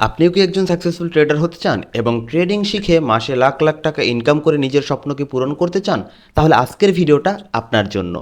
আপনিও কি একজন সাকসেসফুল ট্রেডার হতে চান এবং ট্রেডিং শিখে মাসে লাখ লাখ টাকা ইনকাম করে নিজের স্বপ্নকে পূরণ করতে চান? তাহলে আজকের ভিডিওটা আপনার জন্য।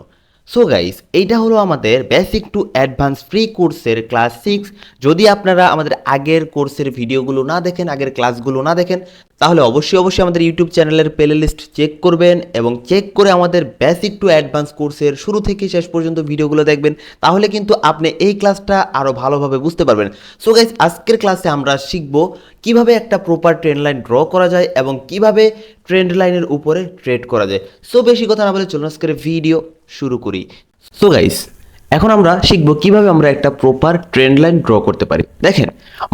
সো গাইস, এইটা হলো আমাদের বেসিক টু অ্যাডভান্স ফ্রি কোর্সের ক্লাস 6। যদি আপনারা আমাদের আগের কোর্সের ভিডিওগুলো না দেখেন, আগের ক্লাসগুলো না দেখেন, তাহলে অবশ্যই আমাদের ইউটিউব চ্যানেলের প্লে লিস্ট চেক করবেন এবং চেক করে আমাদের বেসিক টু অ্যাডভান্স কোর্সের শুরু থেকে শেষ পর্যন্ত ভিডিওগুলো দেখবেন। তাহলে কিন্তু আপনি এই ক্লাসটা আরও ভালোভাবে বুঝতে পারবেন। সো গাইস, আজকের ক্লাসে আমরা শিখব কিভাবে একটা প্রপার ট্রেন্ড লাইন ড্র করা যায় এবং কিভাবে ট্রেন্ড লাইনের উপরে ট্রেড করা যায়। সো বেশি কথা না বলে চলুন আজকের ভিডিও শুরু করি। সো গাইস, এখন আমরা শিখবো কিভাবে আমরা একটা প্রপার ট্রেন্ড লাইন ড্র করতে পারি। দেখেন,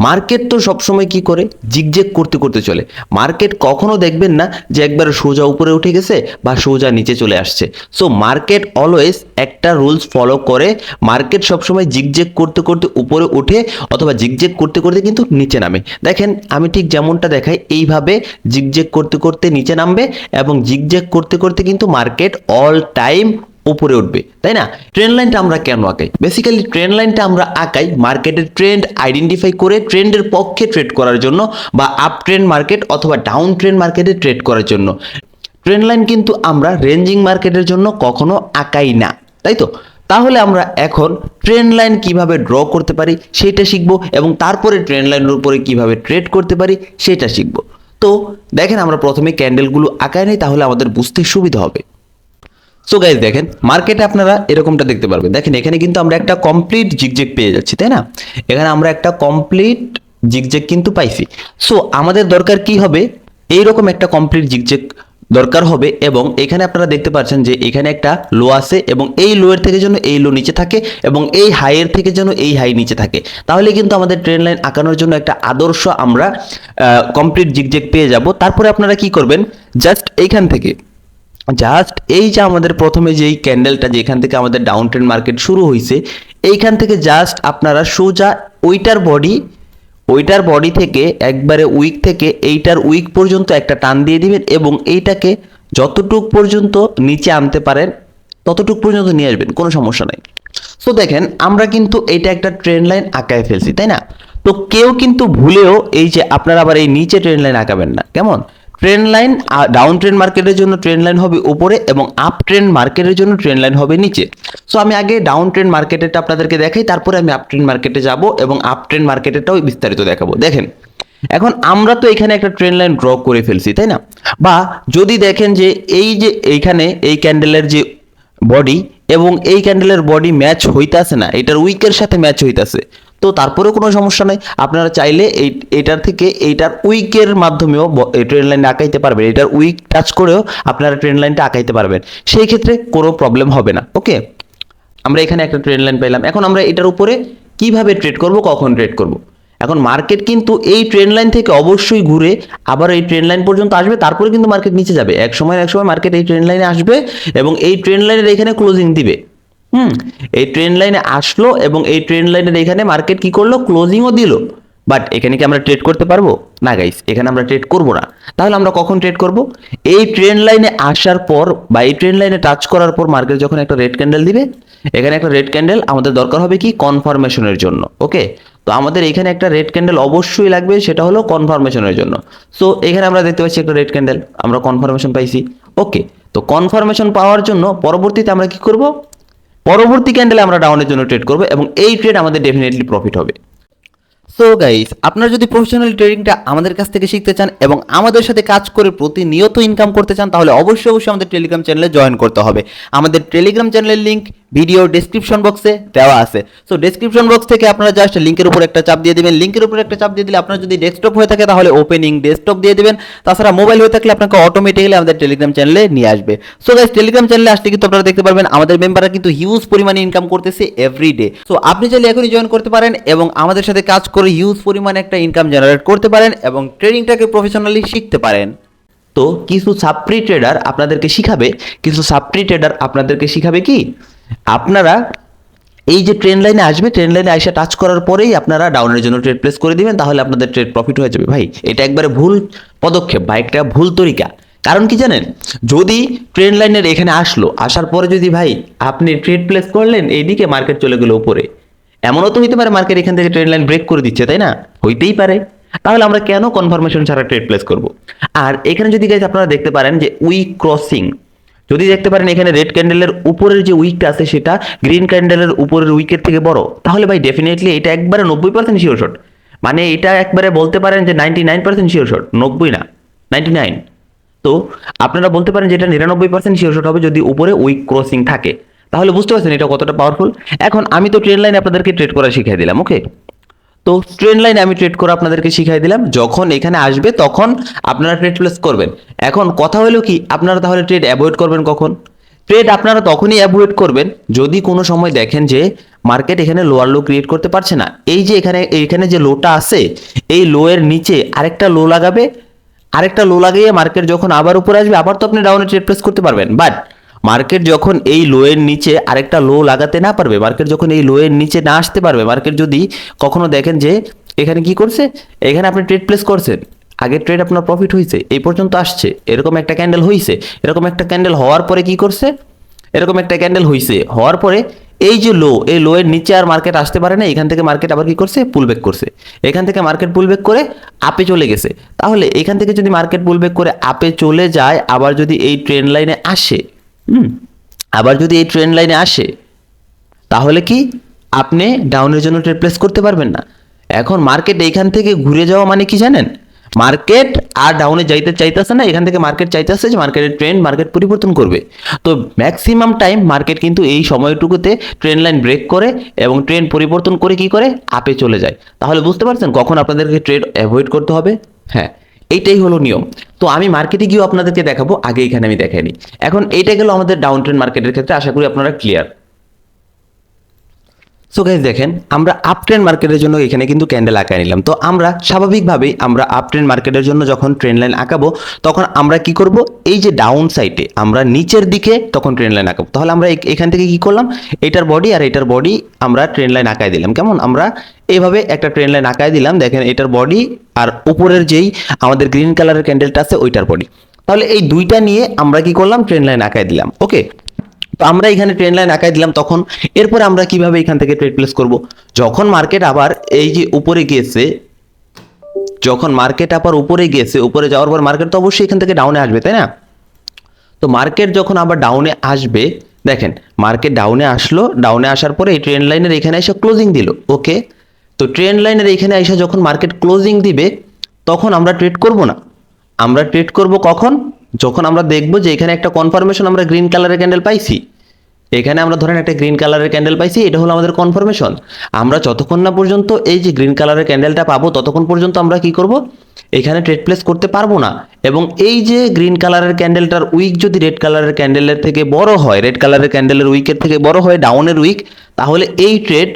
মার্কেট তো সবসময় কি করে, জিগজেগ করতে করতে চলে। মার্কেট কখনো দেখবেন না যে একবার সোজা উপরে উঠে গেছে বা সোজা নিচে চলে আসছে। সো মার্কেট অলওয়েজ একটা রুলস ফলো করে। মার্কেট সবসময় জিগজেগ করতে করতে উপরে ওঠে অথবা জিগজেগ করতে করতে কিন্তু নিচে নামে। দেখেন, আমি ঠিক যেমনটা দেখাই এইভাবে জিগজেগ করতে করতে নিচে নামবে এবং জিগজেগ করতে করতে কিন্তু মার্কেট অল টাইম উপরে উঠবে, তাই না? ট্রেন্ড লাইনটা আমরা কেন আঁকাই? বেসিক্যালি ট্রেন্ড লাইনটা আমরা আঁকাই মার্কেটের ট্রেন্ড আইডেন্টিফাই করে ট্রেন্ডের পক্ষে ট্রেড করার জন্য, বা আপ ট্রেন্ড মার্কেট অথবা ডাউন ট্রেন্ড মার্কেটে ট্রেড করার জন্য। ট্রেন্ড লাইন কিন্তু আমরা রেঞ্জিং মার্কেটের জন্য কখনো আঁকাই না, তাই তো? তাহলে আমরা এখন ট্রেন্ড লাইন কিভাবে ড্র করতে পারি সেটা শিখবো এবং তারপরে ট্রেন্ড লাইনের উপরে কিভাবে ট্রেড করতে পারি সেটা শিখবো। তো দেখেন, আমরা প্রথমে ক্যান্ডেলগুলো আঁকাই নিই, তাহলে আমাদের বুঝতে সুবিধা হবে। সো গাইজ, দেখেন মার্কেটে আপনারা এরকমটা দেখতে পারবেন। দেখেন, এখানে কিন্তু আমরা একটা কমপ্লিট জিগজেগ পেয়ে যাচ্ছি, তাই না? এখানে আমরা একটা কমপ্লিট জিগজেগ কিন্তু পাইছি। সো আমাদের দরকার কি হবে? এইরকম একটা কমপ্লিট জিগজেগ দরকার হবে। এবং এখানে আপনারা দেখতে পাচ্ছেন যে এখানে একটা লো আছে এবং এই লোয়ের থেকে যেন এই লো নিচে থাকে এবং এই হাইয়ের থেকে যেন এই হাই নিচে থাকে। তাহলে কিন্তু আমাদের ট্রেন্ড লাইন আঁকানোর জন্য একটা আদর্শ আমরা কমপ্লিট জিগজেগ পেয়ে যাব। তারপরে আপনারা কি করবেন? জাস্ট এইখান থেকে এই যে আমাদের প্রথমে যেই ক্যান্ডেলটা যেখান থেকে আমাদের ডাউন ট্রেন্ড মার্কেট শুরু হয়েছে, এইখান থেকে জাস্ট আপনারা সোজা ওইটার বডি থেকে একবারে উইক থেকে এইটার উইক পর্যন্ত একটা টান দিয়ে দিবেন এবং এইটাকে যতটুক পর্যন্ত নিচে আনতে পারেন ততটুক পর্যন্ত নিয়ে আসবেন, কোনো সমস্যা নাই। সো দেখেন, আমরা কিন্তু এইটা একটা ট্রেন্ড লাইন আঁকায় ফেলছি, তাই না? তো কেউ কিন্তু ভুলেও এই যে আপনারা আবার এই নিচে ট্রেন্ড লাইন আঁকাবেন না। কেমন? ট্রেন্ড লাইন ডাউন ট্রেন্ড মার্কেটের জন্য ট্রেন্ড লাইন হবে উপরে এবং আপ ট্রেন্ড মার্কেটের জন্য ট্রেন্ড লাইন হবে নিচে। সো আমি আগে ডাউন ট্রেন্ড মার্কেটেরটা আপনাদেরকে দেখাই, তারপরে আমি আপ ট্রেন্ড মার্কেটে যাব এবং আপ ট্রেন্ড মার্কেটেরটাও বিস্তারিত দেখাবো। দেখেন, এখন আমরা তো এখানে একটা ট্রেন্ড লাইন ড্র করে ফেলছি, তাই না? বা যদি দেখেন যে এই যে এইখানে এই ক্যান্ডেলের যে বডি এবং এই ক্যান্ডেলের বডি ম্যাচ হইতাছে না, এটার উইকের সাথে ম্যাচ হইতাছে, তো তারপরেও কোনো সমস্যা নাই। আপনারা চাইলে এইটার থেকে এইটার উইকের মাধ্যমেও ট্রেন্ড লাইন আঁকাইতে পারবেন। এটার উইক টাচ করেও আপনারা ট্রেন্ড লাইনটা আঁকাইতে পারবেন, সেই ক্ষেত্রে কোনো প্রবলেম হবে না। ওকে, আমরা এখানে একটা ট্রেন্ড লাইন পেলাম। এখন আমরা এটার উপরে কিভাবে ট্রেড করব, কখন ট্রেড করব? এখন মার্কেট কিন্তু এই ট্রেন্ড লাইন থেকে অবশ্যই ঘুরে আবার এই ট্রেন্ড লাইন পর্যন্ত আসবে, তারপরে কিন্তু মার্কেট নিচে যাবে। এক সময় মার্কেট এই ট্রেন্ড লাইনে আসবে এবং এই ট্রেন্ড লাইনের এখানে ক্লোজিং দিবে। এই ট্রেন্ড লাইনে আসলো এবং এই ট্রেন্ড লাইনের এখানে মার্কেট কি করলো? ক্লোজিংও দিল। বাট এখানে কি আমরা ট্রেড করতে পারবো? না গাইস, এখানে আমরা ট্রেড করব না। তাহলে আমরা কখন ট্রেড করব? এই ট্রেন্ড লাইনে আসার পর বা এই ট্রেন্ড লাইনে টাচ করার পর মার্কেট যখন একটা রেড ক্যান্ডেল দিবে, এখানে একটা রেড ক্যান্ডেল আমাদের দরকার হবে কি? কনফার্মেশনের জন্য। ওকে, তো আমাদের এখানে একটা রেড ক্যান্ডেল অবশ্যই লাগবে, সেটা হলো কনফার্মেশনের জন্য। সো এখানে আমরা দেখতে পাচ্ছি একটা রেড ক্যান্ডেল, আমরা কনফার্মেশন পাইছি। ওকে, তো কনফার্মেশন পাওয়ার জন্য পরবর্তীতে আমরা কি করব? পরবর্তী ক্যান্ডেলে আমরা ডাউনের জন্য ট্রেড করব এবং এই ট্রেড আমাদের ডেফিনেটলি প্রফিট হবে। সো গাইস, আপনারা যদি প্রফেশনাল ট্রেডিংটা আমাদের কাছ থেকে শিখতে চান এবং আমাদের সাথে কাজ করে প্রতিনিয়ত ইনকাম করতে চান, তাহলে অবশ্যই আমাদের টেলিগ্রাম চ্যানেলে জয়েন করতে হবে। আমাদের টেলিগ্রাম চ্যানেলের লিঙ্ক ভিডিও ডেসক্রিপশন বক্সে দেওয়া আছে। সো ডেসক্রিপশন বক্স থেকে আপনারা জাস্ট লিঙ্কের উপর একটা চাপ দিয়ে দিবেন। লিঙ্কের উপর একটা চাপ দিয়ে দিলে আপনার যদি ডেস্কটপ হয়ে থাকে তাহলে ওপেনিং ডেস্কটপ দিয়ে দিবেন। তাছাড়া মোবাইল হয়ে থাকলে আপনাকে অটোমেটিক্যালি আমাদের টেলিগ্রাম চ্যানেলে নিয়ে আসবে। সো গাইস, টেলিগ্রাম চ্যানেলে আসলে কিন্তু আপনারা দেখতে পারবেন আমাদের মেম্বাররা কিন্তু হিউজ পরিমাণে ইনকাম করতেছে এভরিডে। সো আপনি চাইলে এখনই জয়েন করতে পারেন এবং আমাদের সাথে কাজ করে হিউজ পরিমাণে একটা ইনকাম জেনারেট করতে পারেন এবং ট্রেডিংটাকে প্রফেশনালি শিখতে পারেন। তো কিছু সাপ্রি ট্রেডার আপনাদেরকে শিখাবে কি? আপনারা এই যে ট্রেন্ড লাইনে আসবে, ট্রেন্ড লাইনে আইসা টাচ করার পরেই আপনারা ডাউনের জন্য ট্রেড প্লেস করে দিবেন, তাহলে আপনাদের ট্রেড প্রফিট হয়ে যাবে। ভাই, এটা একবারে ভুল পদক্ষেপ বা একটা ভুল তরিকা। কারণ কি জানেন? যদি ট্রেন্ড লাইনের এখানে আসার পরে যদি ভাই আপনি ট্রেড প্লেস করলেন, এইদিকে মার্কেট চলে গেল উপরে, এমনও তো হইতে পারে মার্কেট এখান থেকে ট্রেন্ড লাইন ব্রেক করে দিচ্ছে, তাই না? হইতেই পারে। তাহলে আমরা কেন কনফার্মেশন ছাড়া ট্রেড প্লেস করব? আর এখানে যদি গাইস আপনারা দেখতে পারেন যে উইক ক্রসিং, যদি দেখতে পারেন এখানে রেড ক্যান্ডেলের উপরের যে উইকটা আছে সেটা গ্রিন ক্যান্ডেলের উপরের উইকের থেকে বড়, তাহলে ভাই ডেফিনেটলি এটা একবারে 90% শিওর শট। মানে এটা একবারে বলতে পারেন যে 99% শিওর শট, 90 না 99। তো আপনারা বলতে পারেন যে এটা 99% শিওর শট হবে যদি উপরে উইক ক্রসিং থাকে। তাহলে বুঝতে পারছেন এটা কতটা পাওয়ারফুল। এখন আমি তো ট্রেন্ড লাইন আপনাদেরকে ট্রেড করা শিখিয়ে দিলাম, ওকে। তো ট্রেন্ড লাইনে আমি ট্রেড করা আপনাদেরকে শিখাই দিলাম, যখন এখানে আসবে তখন আপনারা ট্রেড প্লেস করবেন। এখন কথা হলো কি, আপনারা তাহলে ট্রেড অ্যাভয়েড করবেন কখন? ট্রেড আপনারা তখনই অ্যাভয়েড করবেন যদি কোনো সময় দেখেন যে মার্কেট এখানে লোয়ার লো ক্রিয়েট করতে পারছে না। এই যে এখানে যে লোটা আছে, এই লো এর নিচে আরেকটা লো লাগাবে, আরেকটা লো লাগিয়ে মার্কেট যখন আবার উপরে আসবে আবার তো আপনি ডাউনে ট্রেড প্লেস করতে পারবেন। বাট মার্কেট যখন এই লো এর নিচে আরেকটা লো লাগাতে না পারবে, মার্কেট যখন এই লো এর নিচে না আসতে পারবে, মার্কেট যদি কখনো দেখেন যে এখানে কি করছে, এখানে আপনি ট্রেড প্লেস করছেন, আগের ট্রেড আপনার প্রফিট হয়েছে, এই পর্যন্ত আসছে, এরকম একটা ক্যান্ডেল হয়েছে, এরকম একটা ক্যান্ডেল হওয়ার পরে কি করছে, এরকম একটা ক্যান্ডেল হয়েছে হওয়ার পরে এই যে লো, এই লো এর নিচে আর মার্কেট আসতে পারে না, এখান থেকে মার্কেট আবার কি করছে, পুলব্যাক করছে, এখান থেকে মার্কেট পুলব্যাক করে আপে চলে গেছে। তাহলে এখান থেকে যদি মার্কেট পুলব্যাক করে আপে চলে যায়, আবার যদি এই ট্রেন্ড লাইনে আসে, আবার যদি এই ট্রেন্ড লাইনে আসে, তাহলে কি আপনি ডাউনের জন্য ট্রেড প্লেস করতে পারবেন না। এখন মার্কেট এইখান থেকে ঘুরে যাওয়া মানে কি জানেন, মার্কেট আর ডাউনে যাইতে চাইতেছে না, এখান থেকে মার্কেট চাইতেছে যে মার্কেটের ট্রেন্ড মার্কেট পরিবর্তন করবে। তো ম্যাক্সিমাম টাইম মার্কেট কিন্তু এই সময়টুকুতে ট্রেন্ড লাইন ব্রেক করে এবং ট্রেন্ড পরিবর্তন করে কি করে, আপে চলে যায়। তাহলে বুঝতে পারছেন কখন আপনাদেরকে ট্রেড অ্যাভয়েড করতে হবে। হ্যাঁ, এইটাই হলো নিয়ম। তো আমি মার্কেটে গিয়েও আপনাদেরকে দেখাবো, আগে এখানে আমি দেখাইনি। এখন এইটা গেল আমাদের ডাউন ট্রেন্ড মার্কেটের ক্ষেত্রে, আশা করি আপনারা ক্লিয়ার। সো গাইস দেখেন, আমরা আপ ট্রেন্ড মার্কেটের জন্য এখানে কিন্তু ক্যান্ডেল আঁকায় নিলাম। তো আমরা স্বাভাবিকভাবেই আমরা আপ ট্রেন্ড মার্কেটের জন্য যখন ট্রেন্ড লাইন আঁকাবো, তখন আমরা কি করব, এই যে ডাউন সাইডে আমরা নিচের দিকে তখন ট্রেন্ড লাইন আঁকাবো। তাহলে আমরা এখান থেকে কি করলাম, এটার বডি আর এটার বডি আমরা ট্রেন্ড লাইন আঁকায় দিলাম। কেমন, আমরা এইভাবে একটা ট্রেন্ড লাইন আঁকায় দিলাম, দেখেন এটার বডি আর উপরের যেই আমাদের গ্রিন কালারের ক্যান্ডেলটা আছে ওইটার বডি। তাহলে এই দুইটা নিয়ে আমরা কি করলাম, ট্রেন্ড লাইন আঁকায় দিলাম, ওকে। তো আমরা এখানে ট্রেন্ড লাইন আঁকাই দিলাম, তখন এরপরে আমরা কিভাবে এখান থেকে ট্রেড প্লেস করব, যখন মার্কেট আবার এই যে উপরে গিয়েছে, যখন মার্কেট আবার উপরে গিয়েছে, উপরে যাওয়ার পর মার্কেট তো অবশ্যই এখান থেকে ডাউনে আসবে, তাই না? তো মার্কেট যখন আবার ডাউনে আসবে, দেখেন মার্কেট ডাউনে আসলো, ডাউনে আসার পরে এই ট্রেন্ড লাইনের এখানে এসে ক্লোজিং দিল, ওকে। তো ট্রেন্ড লাইনের এখানে এসে যখন মার্কেট ক্লোজিং দিবে, তখন আমরা ট্রেড করব না। আমরা ট্রেড করব কখন, যখন আমরা দেখব যে এখানে একটা কনফার্মেশন আমরা গ্রিন কালারের ক্যান্ডেল পাইছি, এখানে আমরা ধরেন একটা গ্রিন কালারের ক্যান্ডেল পাইছি, এটা হলো আমাদের কনফার্মেশন। আমরা যতক্ষণ না পর্যন্ত এই যে গ্রিন কালারের ক্যান্ডেলটা পাবো, ততক্ষণ পর্যন্ত আমরা কি করব, এখানে ট্রেড প্লেস করতে পারবো না। এবং এই যে গ্রিন কালারের ক্যান্ডেলটার উইক যদি রেড কালারের ক্যান্ডেলের থেকে বড় হয়, রেড কালারের ক্যান্ডেলের উইকের থেকে বড় হয় ডাউনের উইক, তাহলে এই ট্রেড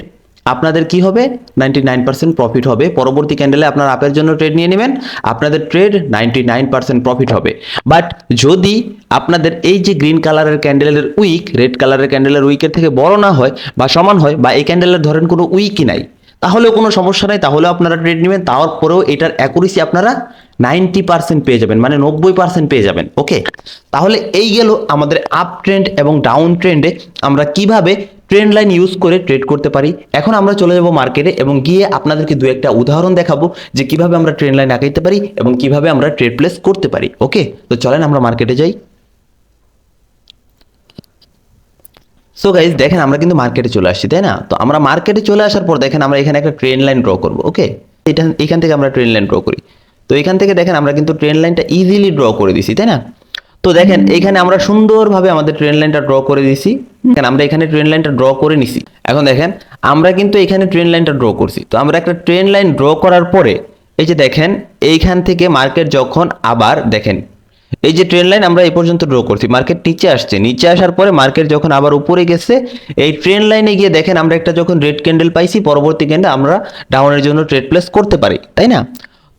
আপনাদের কি হবে, 99% প্রফিট হবে। পরবর্তী ক্যান্ডেলে আপনার আপের জন্য ট্রেড নিয়ে নেবেন, আপনাদের ট্রেড 99% প্রফিট হবে। বাট যদি আপনাদের এই যে গ্রিন কালারের ক্যান্ডেলের উইক রেড কালারের ক্যান্ডেলের উইকের থেকে বড় না হয় বা সমান হয়, বা এই ক্যান্ডেলের ধরেন কোনো উইকই নাই, তাহলেও কোনো সমস্যা নাই, তাহলেও আপনারা ট্রেড নেবেন, তারপরেও এটার অ্যাকুরেসি আপনারা 90% পেয়ে যাবেন, মানে 90% পেয়ে যাবেন, ওকে। তাহলে এই গেল আমাদের আপ ট্রেন্ড এবং ডাউন ট্রেন্ডে আমরা কিভাবে ট্রেন্ড লাইন ইউজ করে ট্রেড করতে পারি। এখন আমরা চলে যাব মার্কেটে এবং গিয়ে আপনাদেরকে দু একটা উদাহরণ দেখাবো যে কিভাবে আমরা ট্রেন্ড লাইন আঁকাইতে পারি এবং কিভাবে আমরা ট্রেড প্লেস করতে পারি, ওকে। তো চলেন আমরা মার্কেটে যাই। সো গাইজ দেখেন, আমরা কিন্তু মার্কেটে চলে আসছি, তাই না? তো আমরা মার্কেটে চলে আসার পর দেখেন আমরা এখানে একটা ট্রেন্ড লাইন ড্র করবো, ওকে। এখান থেকে আমরা ট্রেন্ড লাইন ড্র করি। তো এখান থেকে দেখেন আমরা কিন্তু ট্রেন্ড লাইনটা ইজিলি ড্র করে দিছি, তাই না? তো দেখেন এখানে আমরা সুন্দরভাবে আমাদের ট্রেন্ড লাইনটা ড্র করে দিছি। আমরা এখানে ট্রেন্ড লাইনটা ড্র করে নিছি। এখন দেখেন আমরা কিন্তু এখানে ট্রেন্ড লাইনটা ড্র করছি। তো আমরা একটা ট্রেন্ড লাইন ড্র করার পরে এই যে দেখেন এইখান থেকে মার্কেট যখন আবার দেখেন এই যে ট্রেন্ড লাইন আমরা এই পর্যন্ত ড্র করছি, মার্কেট নিচে আসছে, নিচে আসার পরে মার্কেট যখন আবার উপরে গেছে, এই ট্রেন্ড লাইনে গিয়ে দেখেন আমরা একটা যখন রেড ক্যান্ডেল পাইছি, পরবর্তী ক্যান্ডেল আমরা ডাউনের জন্য ট্রেড প্লেস করতে পারি, তাই না?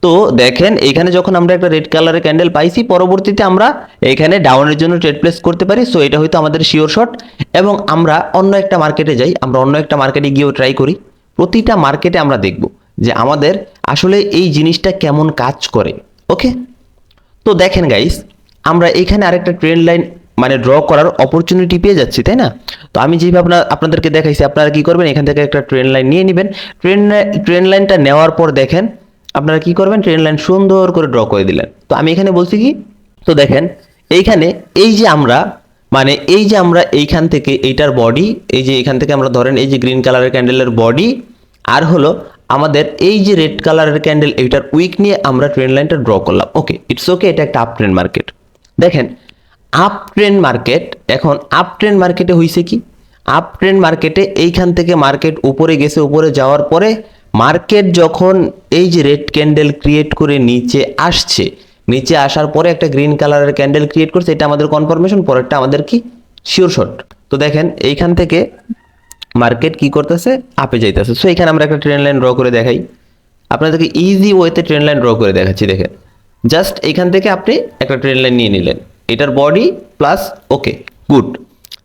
তো দেখেন এখানে যখন আমরা একটা রেড কালারের ক্যান্ডেল পাইছি, পরবর্তীতে আমরা এখানে ডাউনের জন্য ট্রেড প্লেস করতে পারি। সো এটা হয়তো আমাদের শিওর শট। এবং আমরা অন্য একটা মার্কেটে যাই, আমরা অন্য একটা মার্কেটে গিয়েও ট্রাই করি। প্রতিটা মার্কেটে আমরা দেখব যে আমাদের আসলে এই জিনিসটা কেমন কাজ করে, ওকে। তো দেখেন গাইস, আমরা এখানে আরেকটা ট্রেন্ড লাইন মানে ড্র করার অপরচুনিটি পেয়ে যাচ্ছি, তাই না? তো আমি যেভাবে আপনাদেরকে দেখাইছি, আপনারা কি করবেন, এখান থেকে একটা ট্রেন্ড লাইন নিয়ে নেবেন। ট্রেন্ড লাইনটা নেওয়ার পর দেখেন আপনারা কি করবেন, ট্রেন লাইন সুন্দর করে ড্র করে দিলেন। তো আমি এখানে বলছি কি, তো দেখেন এইখানে এই যে আমরা এইখান থেকে এইটার বডি, এই যে এখান থেকে আমরা ধরেন এই যে গ্রিন কালারের ক্যান্ডেলের বডি আর হলো আমাদের এই যে রেড কালারের ক্যান্ডেল, এইটার উইক নিয়ে আমরা ট্রেন লাইনটা ড্র করলাম। ওকে, ইটস ওকে, এটা একটা আপ ট্রেন্ড মার্কেট। দেখেন আপ ট্রেন্ড মার্কেট, এখন আপ ট্রেন্ড মার্কেটে হয়েছে কি, আপ ট্রেন্ড মার্কেটে এইখান থেকে মার্কেট উপরে গেছে, উপরে যাওয়ার পরে মার্কেট যখন এই যে রেড ক্যান্ডেল ক্রিয়েট করে নিচে আসছে, নিচে আসার পরে একটা গ্রিন কালারের ক্যান্ডেল ক্রিয়েট করছে, এটা আমাদের কনফার্মেশন, পরেরটা আমাদের কি শিওর শট। তো দেখেন এইখান থেকে মার্কেট কি করতেছে, আপে যাইতেছে। সো এখানে আমরা একটা ট্রেন লাইন ড্র করে দেখাই, আপনাদেরকে ইজি ওয়েতে ট্রেন লাইন ড্র করে দেখাচ্ছি। দেখেন জাস্ট এখান থেকে আপনি একটা ট্রেন লাইন নিয়ে নিলেন, এটার বডি প্লাস, ওকে গুড।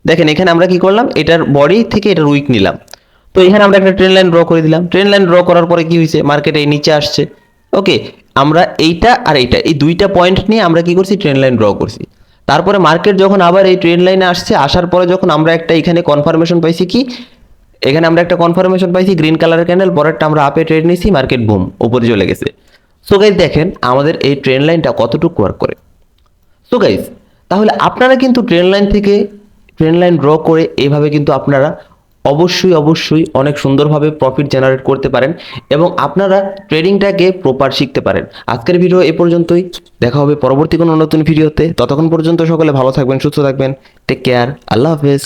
দেখেন এখানে আমরা কি করলাম, এটার বডি থেকে এটার উইক নিলাম। তো এখানে আমরা একটা ট্রেন লাইন ড্র করে দিলাম। ট্রেন লাইন ড্র করার পরে কি হয়েছে, মার্কেট এই নিচে আসছে। ওকে, আমরা এইটা আর এইটা, এই দুইটা পয়েন্ট নিয়ে আমরা কি করছি, ট্রেন লাইন ড্র করছি। তারপরে মার্কেট যখন আবার এই ট্রেন লাইনে আসছে, আসার পরে যখন আমরা একটা এখানে কনফার্মেশন পাইছি কি, এখানে আমরা একটা কনফার্মেশন পাইছি গ্রিন কালারের ক্যান্ডেল, পরেরটা আমরা আপে ট্রেড নিয়েছি, মার্কেট বুম উপরে চলে গেছে। সো গাইজ দেখেন আমাদের এই ট্রেন লাইনটা কতটুকু ওয়ার্ক করে। সো গাইজ তাহলে আপনারা কিন্তু ট্রেন লাইন থেকে ট্রেন লাইন ড্র করে এইভাবে কিন্তু আপনারা অবশ্যই অনেক সুন্দরভাবে প্রফিট জেনারেট করতে পারেন এবং আপনারা ট্রেডিংটাকে প্রপার শিখতে পারেন। আজকের ভিডিও এ পর্যন্তই, দেখা হবে পরবর্তী কোনো নতুন ভিডিওতে। ততক্ষণ পর্যন্ত সকলে ভালো থাকবেন, সুস্থ থাকবেন, টেক কেয়ার, আল্লাহ হাফেজ।